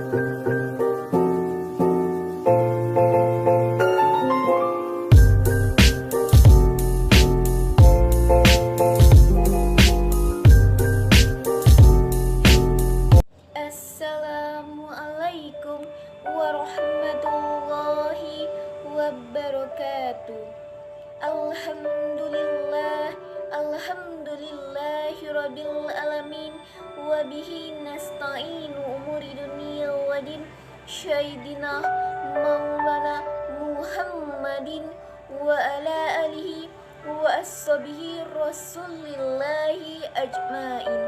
Assalamualaikum warahmatullahi wabarakatuh. Alhamdulillah, alhamdulillahirabbil alamin, wa bihi nasta'inu umuri dunya waddin, sayyidina maulana Muhammadin wa ala alihi wa ashabihi rasulillahi ajmain.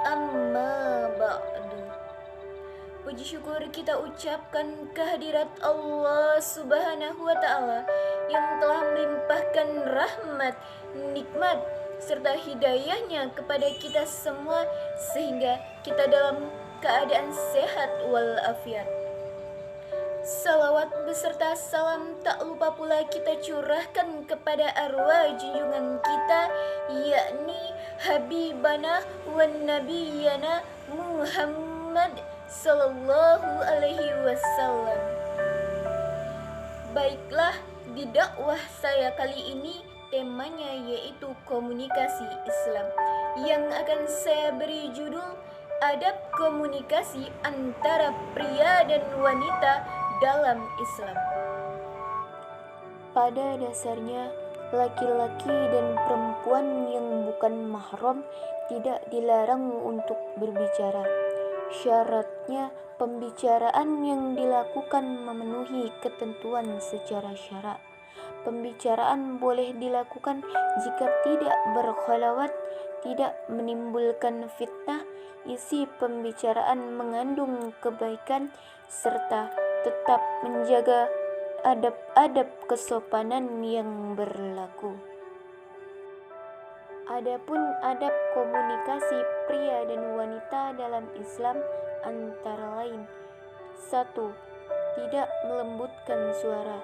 Amma ba'du. Puji syukur kita ucapkan kehadirat Allah Subhanahu wa Ta'ala yang telah melimpahkan rahmat, nikmat, serta hidayahnya kepada kita semua sehingga kita dalam keadaan sehat walafiat. Salawat beserta salam tak lupa pula kita curahkan kepada arwah junjungan kita, yakni Habibana wa Nabiyana Muhammad Sallallahu Alaihi Wasallam. Baiklah, di dakwah saya kali ini temanya yaitu komunikasi Islam, yang akan saya beri judul Adab Komunikasi Antara Pria dan Wanita dalam Islam. Pada dasarnya, laki-laki dan perempuan yang bukan mahram tidak dilarang untuk berbicara. Syaratnya, pembicaraan yang dilakukan memenuhi ketentuan secara syara. Pembicaraan boleh dilakukan jika tidak berkhalawat, tidak menimbulkan fitnah, isi pembicaraan mengandung kebaikan, serta tetap menjaga adab-adab kesopanan yang berlaku. Adapun adab komunikasi pria dan wanita dalam Islam antara lain: 1. Tidak melembutkan suara.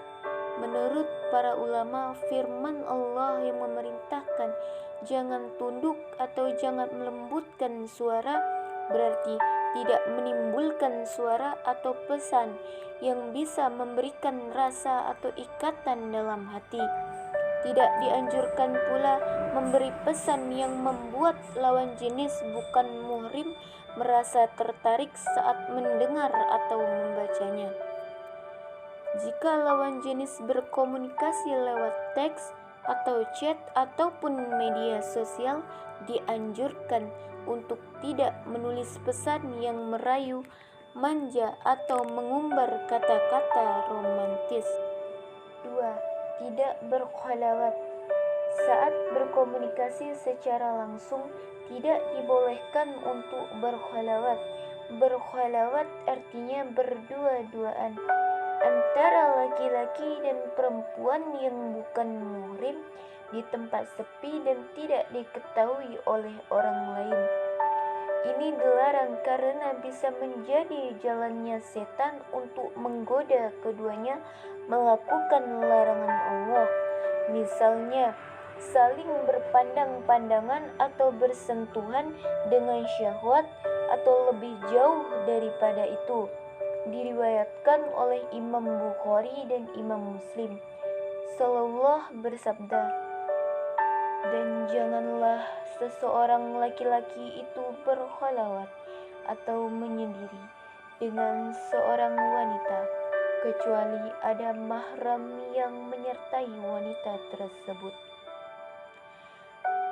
Menurut para ulama, firman Allah yang memerintahkan jangan tunduk atau jangan melembutkan suara berarti tidak menimbulkan suara atau pesan yang bisa memberikan rasa atau ikatan dalam hati. Tidak dianjurkan pula memberi pesan yang membuat lawan jenis bukan muhrim merasa tertarik saat mendengar atau membacanya. Jika lawan jenis berkomunikasi lewat teks atau chat ataupun media sosial, dianjurkan untuk tidak menulis pesan yang merayu, manja atau mengumbar kata-kata romantis. 2. Tidak berkhalawat. Saat berkomunikasi secara langsung, tidak dibolehkan untuk berkhalawat. Berkhalawat artinya berdua-duaan antara laki-laki dan perempuan yang bukan muhrim di tempat sepi dan tidak diketahui oleh orang lain. Ini dilarang karena bisa menjadi jalannya setan untuk menggoda keduanya melakukan larangan Allah. Misalnya, saling berpandang-pandangan atau bersentuhan dengan syahwat atau lebih jauh daripada itu. Diriwayatkan oleh Imam Bukhari dan Imam Muslim. Sallallahu bersabda, dan janganlah seseorang laki-laki itu berkhalawat atau menyendiri dengan seorang wanita kecuali ada mahram yang menyertai wanita tersebut.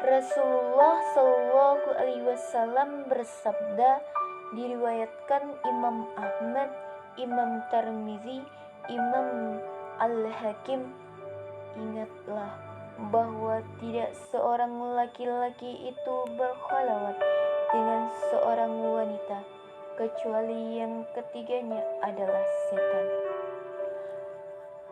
Rasulullah Shallallahu Alaihi Wasallam bersabda, diriwayatkan Imam Ahmad, Imam Tirmizi, Imam Al-Hakim, ingatlah bahwa tidak seorang laki-laki itu berkhalawat dengan seorang wanita kecuali yang ketiganya adalah setan.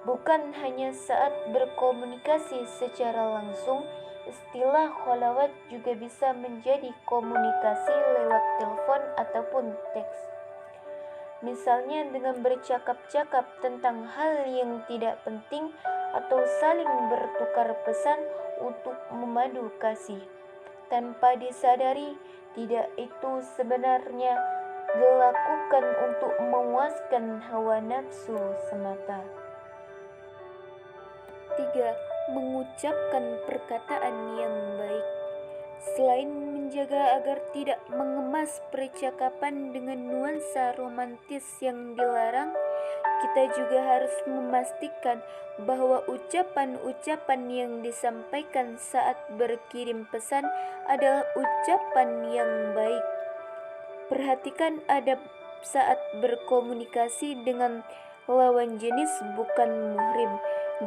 Bukan hanya saat berkomunikasi secara langsung, istilah khalawat juga bisa menjadi komunikasi lewat telepon ataupun teks. Misalnya dengan bercakap-cakap tentang hal yang tidak penting atau saling bertukar pesan untuk memadu kasih. Tanpa disadari, tidak itu sebenarnya dilakukan untuk memuaskan hawa nafsu semata. 3. Mengucapkan perkataan yang baik. Selain menjaga agar tidak mengemas percakapan dengan nuansa romantis yang dilarang, kita juga harus memastikan bahwa ucapan-ucapan yang disampaikan saat berkirim pesan adalah ucapan yang baik. Perhatikan adab saat berkomunikasi dengan lawan jenis bukan muhrim.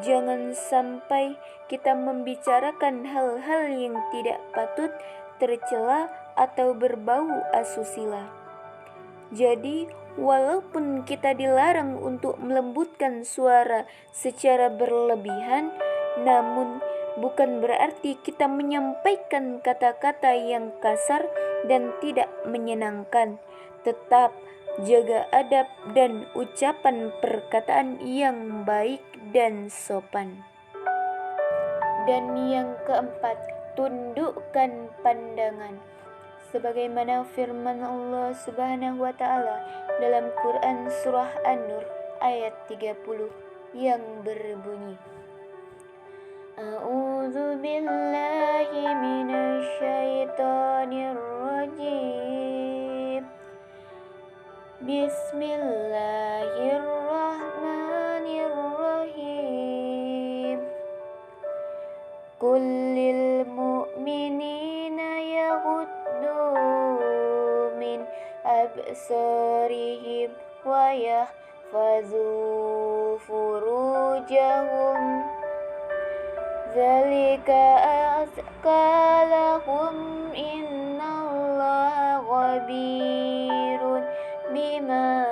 Jangan sampai kita membicarakan hal-hal yang tidak patut, tercela, atau berbau asusila. Jadi, walaupun kita dilarang untuk melembutkan suara secara berlebihan, namun bukan berarti kita menyampaikan kata-kata yang kasar dan tidak menyenangkan. Tetap jaga adab dan ucapan perkataan yang baik dan sopan. Dan yang keempat, tundukkan pandangan. Sebagaimana firman Allah Subhanahu wa taala dalam Quran surah An-Nur ayat 30 yang berbunyi, A'udzu billahi minasy syaithanir rajim. Bismillahirrahmanirrahim. Qul lil mu'minina yaghuddu min absarihim wa yahfazu furujahum. Zalika azka lahum innallaha khabirun bima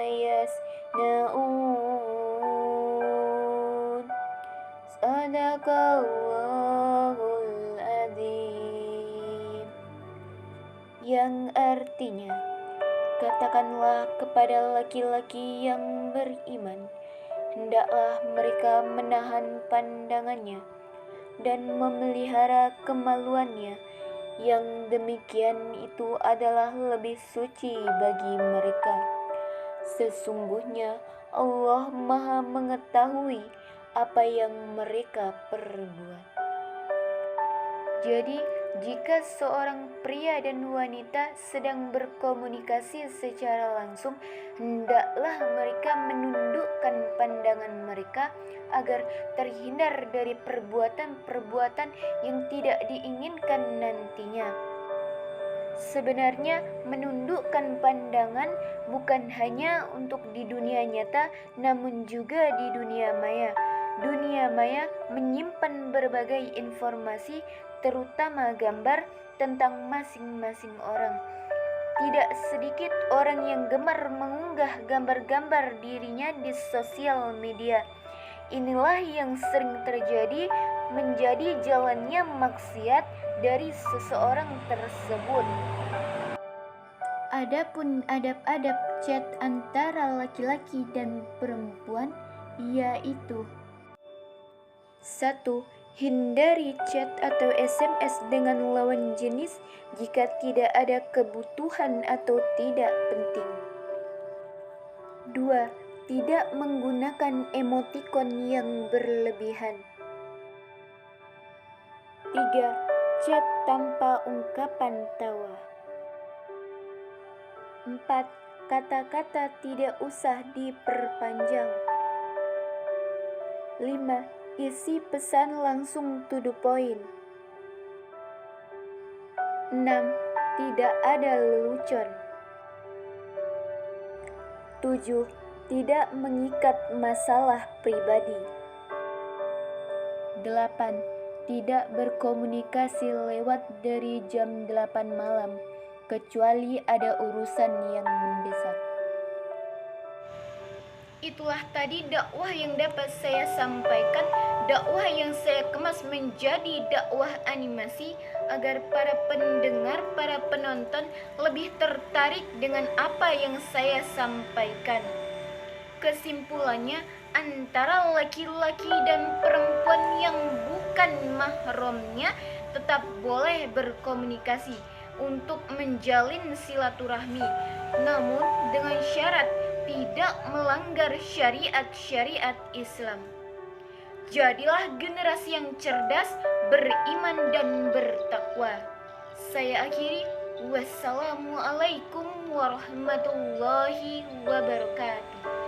yasnaun. Sadaqallahul adzim. Yang artinya, katakanlah kepada laki-laki yang beriman, hendaklah mereka menahan pandangannya dan memelihara kemaluannya. Yang demikian itu adalah lebih suci bagi mereka. Sesungguhnya Allah Maha mengetahui apa yang mereka perbuat. Jadi, jika seorang pria dan wanita sedang berkomunikasi secara langsung, hendaklah mereka menundukkan pandangan mereka agar terhindar dari perbuatan-perbuatan yang tidak diinginkan nantinya. Sebenarnya, menundukkan pandangan bukan hanya untuk di dunia nyata, namun juga di dunia maya. Dunia maya menyimpan berbagai informasi, terutama gambar tentang masing-masing orang. Tidak sedikit orang yang gemar mengunggah gambar-gambar dirinya di sosial media. Inilah yang sering terjadi menjadi jalannya maksiat dari seseorang tersebut. Adapun adab-adab chat antara laki-laki dan perempuan yaitu: 1. Hindari chat atau SMS dengan lawan jenis jika tidak ada kebutuhan atau tidak penting. 2. Tidak menggunakan emotikon yang berlebihan. 3. Chat tanpa ungkapan tawa. 4. Kata-kata tidak usah diperpanjang. 5. Isi pesan langsung to the point. 6. Tidak ada lelucon. 7. Tidak mengikat masalah pribadi. 8. Tidak berkomunikasi lewat dari jam 8 malam, kecuali ada urusan yang mendesak. Itulah tadi dakwah yang dapat saya sampaikan, dakwah yang saya kemas menjadi dakwah animasi agar para pendengar, para penonton lebih tertarik dengan apa yang saya sampaikan. Kesimpulannya, antara laki-laki dan perempuan yang bukan mahramnya tetap boleh berkomunikasi untuk menjalin silaturahmi. namun dengan syarat tidak melanggar syariat-syariat Islam. Jadilah generasi yang cerdas, beriman dan bertakwa. Saya akhiri, wassalamualaikum warahmatullahi wabarakatuh.